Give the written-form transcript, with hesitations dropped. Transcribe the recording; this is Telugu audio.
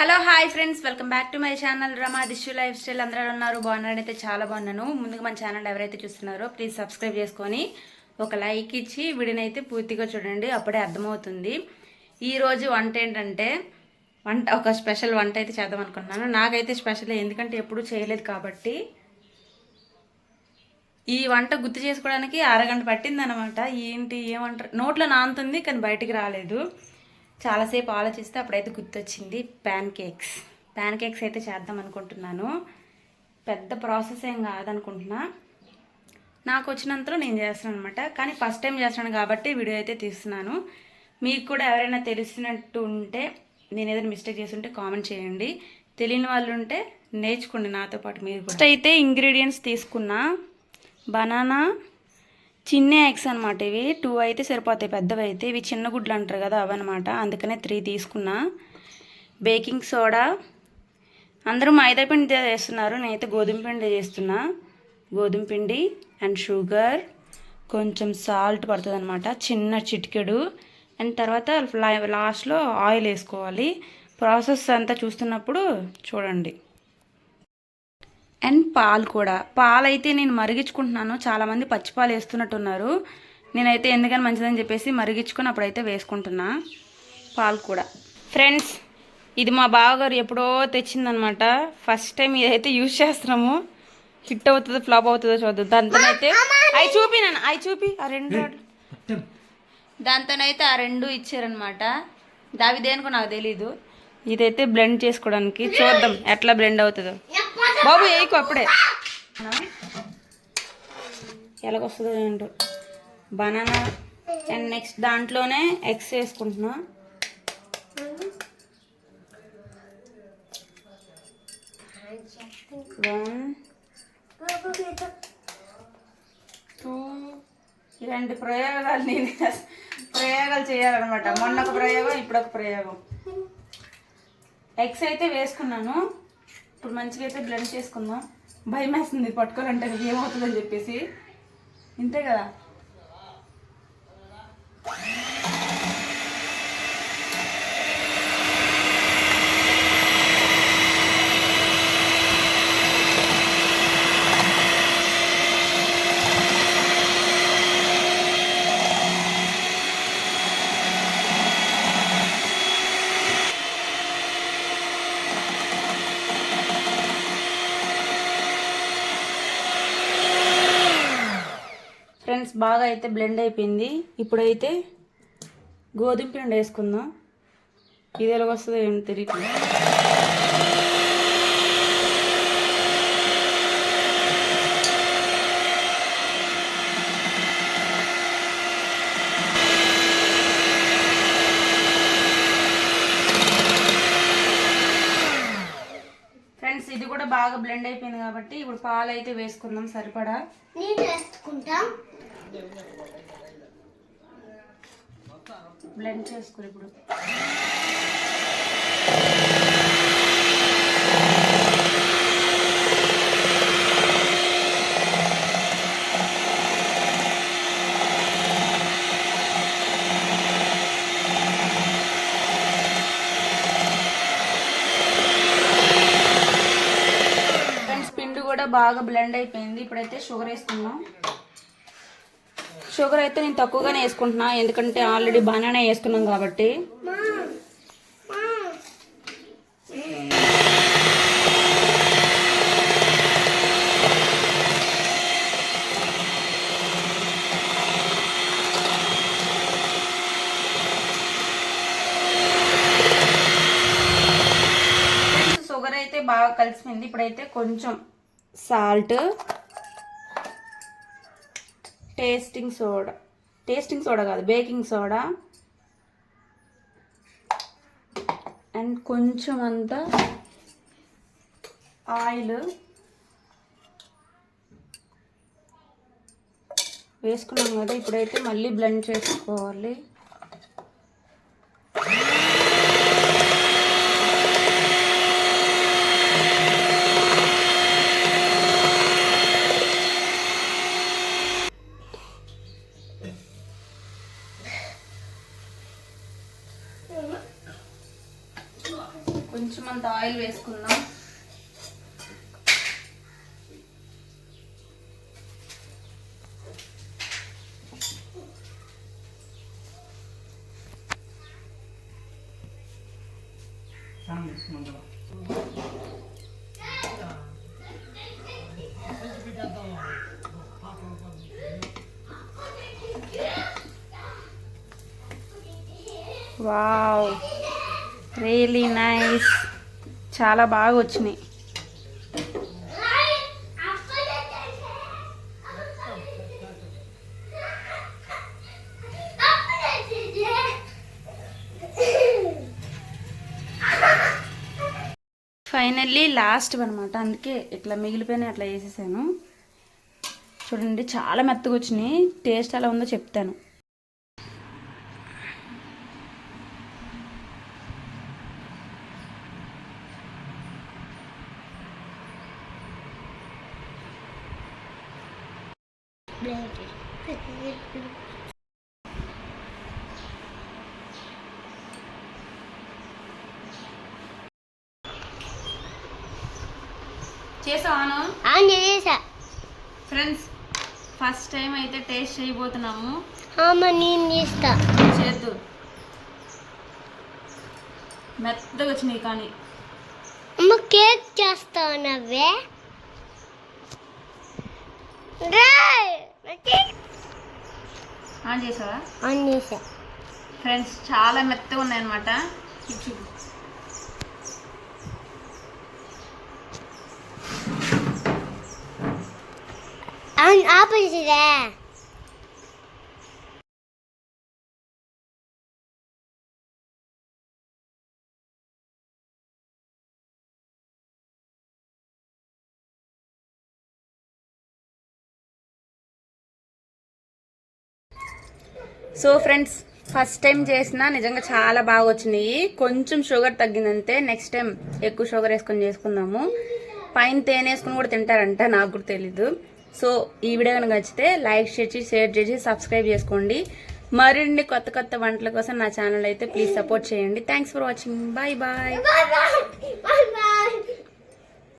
Hello hi friends, welcome back to my channel Rama దిష్యు లైఫ్ స్టైల్. అందరూ ఉన్నారు, బాగున్నారని అయితే చాలా బాగున్నాను. ముందుగా మన ఛానల్ ఎవరైతే చూస్తున్నారో ప్లీజ్ సబ్స్క్రైబ్ చేసుకొని ఒక లైక్ ఇచ్చి వీడియోని అయితే పూర్తిగా చూడండి, అప్పుడే అర్థమవుతుంది. ఈరోజు వంట ఏంటంటే ఒక స్పెషల్ వంట అయితే చేద్దాం అనుకుంటున్నాను. నాకైతే స్పెషల్, ఎందుకంటే ఎప్పుడూ చేయలేదు కాబట్టి. ఈ వంట గుర్తు చేసుకోవడానికి అరగంట పట్టింది అనమాట. ఏమంటారు, నోట్లో నానుతుంది కానీ బయటికి రాలేదు. చాలాసేపు ఆలోచిస్తే అప్పుడైతే గుర్తొచ్చింది ప్యాన్ కేక్స్ అయితే చేద్దాం అనుకుంటున్నాను. పెద్ద ప్రాసెస్ ఏం కాదనుకుంటున్నా, నాకు వచ్చినంతలో నేను చేస్తాను అనమాట. కానీ ఫస్ట్ టైం చేస్తున్నాను కాబట్టి వీడియో అయితే తీస్తున్నాను. మీకు కూడా ఎవరైనా తెలిసినట్టు ఉంటే, నేను ఏదైనా మిస్టేక్ చేసి ఉంటే కామెంట్ చేయండి. తెలియని వాళ్ళు ఉంటే నేర్చుకోండి నాతో పాటు మీరు కూడా. ఫస్ట్ అయితే ఇంగ్రీడియంట్స్ తీసుకున్నా. బనానా, చిన్న ఎగ్స్ అనమాట. ఇవి 2 అయితే సరిపోతాయి, పెద్దవి అయితే. ఇవి చిన్న గుడ్లు అంటారు కదా, అవన్నమాట. అందుకనే 3 తీసుకున్నా. బేకింగ్ సోడా, అందరూ మైదా పిండి చేస్తున్నారు, నేనైతే గోధుమ పిండి చేస్తున్నా. గోధుమ పిండి అండ్ షుగర్, కొంచెం సాల్ట్ పడుతుంది అనమాట, చిన్న చిటికెడు. అండ్ తర్వాత లాస్ట్లో ఆయిల్ వేసుకోవాలి. ప్రాసెస్ అంతా చూస్తున్నప్పుడు చూడండి. అండ్ పాలు కూడా. పాలు అయితే నేను మరిగించుకుంటున్నాను. చాలామంది పచ్చిపాలు వేస్తున్నట్టున్నారు. నేనైతే ఎందుకని మంచిదని చెప్పేసి మరిగించుకొని అప్పుడైతే వేసుకుంటున్నా పాలు కూడా. ఫ్రెండ్స్, ఇది మా బావగారు ఎప్పుడో తెచ్చిందనమాట. ఫస్ట్ టైం ఇదైతే యూజ్ చేస్తున్నాము. హిట్ అవుతుందో ఫ్లాప్ అవుతుందో చూద్దాం. దాంతోనైతే అవి చూపి ఆ 2 దాంతోనైతే ఆ 2 ఇచ్చారనమాట. దావి దేనికో నాకు తెలీదు. ఇదైతే బ్లెండ్ చేసుకోవడానికి. చూద్దాం ఎట్లా బ్లెండ్ అవుతుందో. బాబు వేయకు అప్పుడే, ఎలాగొస్తుందో ఏంటో. బనానా అండ్ నెక్స్ట్ దాంట్లోనే ఎగ్స్ వేసుకుంటున్నా. వన్, 2, 2 ప్రయోగాలు చేయాలన్నమాట. మొన్న ఒక ప్రయోగం, ఇప్పుడు ఒక ప్రయోగం. ఎగ్స్ అయితే వేసుకున్నాను. ఇప్పుడు మంచిగా అయితే బ్లెండ్ చేసుకుందాం. భయం వేస్తుంది పట్టుకోవాలంటే ఏమవుతుందని చెప్పేసి. ఇంతే కదా. ఫ్రెండ్స్, బాగా అయితే బ్లెండ్ అయిపోయింది. ఇప్పుడైతే గోధుమ పిండి వేసుకుందాం. ఇది ఎలాగొస్తుందో ఏమి తెలియదు. ఫ్రెండ్స్, ఇది కూడా బాగా బ్లెండ్ అయిపోయింది కాబట్టి ఇప్పుడు పాలు అయితే వేసుకుందాం సరిపడా. బ్లెండ్ చేసుకో ఇప్పుడు. ఫ్రెండ్స్, పిండి కూడా బాగా బ్లెండ్ అయిపోయింది. ఇప్పుడైతే షుగర్ వేసుకుందాం. షుగర్ అయితే నేను తక్కువగానే వేసుకుంటున్నా, ఎందుకంటే ఆల్రెడీ బనానా వేసుకున్నాం కాబట్టి. షుగర్ అయితే బాగా కలిసిపోయింది. ఇప్పుడైతే కొంచెం సాల్ట్, టేస్టింగ్ సోడా కాదు, బేకింగ్ సోడా, అండ్ కొంచెం అంతా ఆయిల్ వేసుకున్నాం కదా. ఇప్పుడైతే మళ్ళీ బ్లెండ్ చేసుకోవాలి. కొంచెం వావ్, రియలీ నైస్. చాలా బాగా వచ్చినాయి. ఫైనల్లీ లాస్ట్ అనమాట, అందుకే ఇట్లా మిగిలిపోయినాయి అట్లా చేసేసాను. చూడండి చాలా మెత్తగా వచ్చినాయి. టేస్ట్ ఎలా ఉందో చెప్తాను. చేసాను ఫ్రెండ్స్, ఫస్ట్ టైం అయితే టేస్ట్ చేయబోతున్నాము. నేను చేస్తా. చేద్దు, మెత్తగా వచ్చినాయి. కానీ అమ్మ కేక్ చేస్తావు నవ్వే. ఆన్ చేసావా? ఆన్ చేసా. ఫ్రెండ్స్ చాలా మెత్తగా ఉన్నాయి అనమాట. ఆపేసిరా. సో ఫ్రెండ్స్, ఫస్ట్ టైం చేసిన నిజంగా చాలా బాగా వచ్చినాయి. కొంచెం షుగర్ తగ్గిందంటే నెక్స్ట్ టైం ఎక్కువ షుగర్ వేసుకొని చేసుకుందాము. పైన తేనె వేసుకుని కూడా తింటారంట, నాకు కూడా తెలీదు. సో ఈ వీడియో కనుక నచ్చితే లైక్ చేసి షేర్ చేసి సబ్స్క్రైబ్ చేసుకోండి. మరిన్ని కొత్త కొత్త వంటల కోసం నా ఛానల్ అయితే ప్లీజ్ సపోర్ట్ చేయండి. Thanks for watching. Bye bye.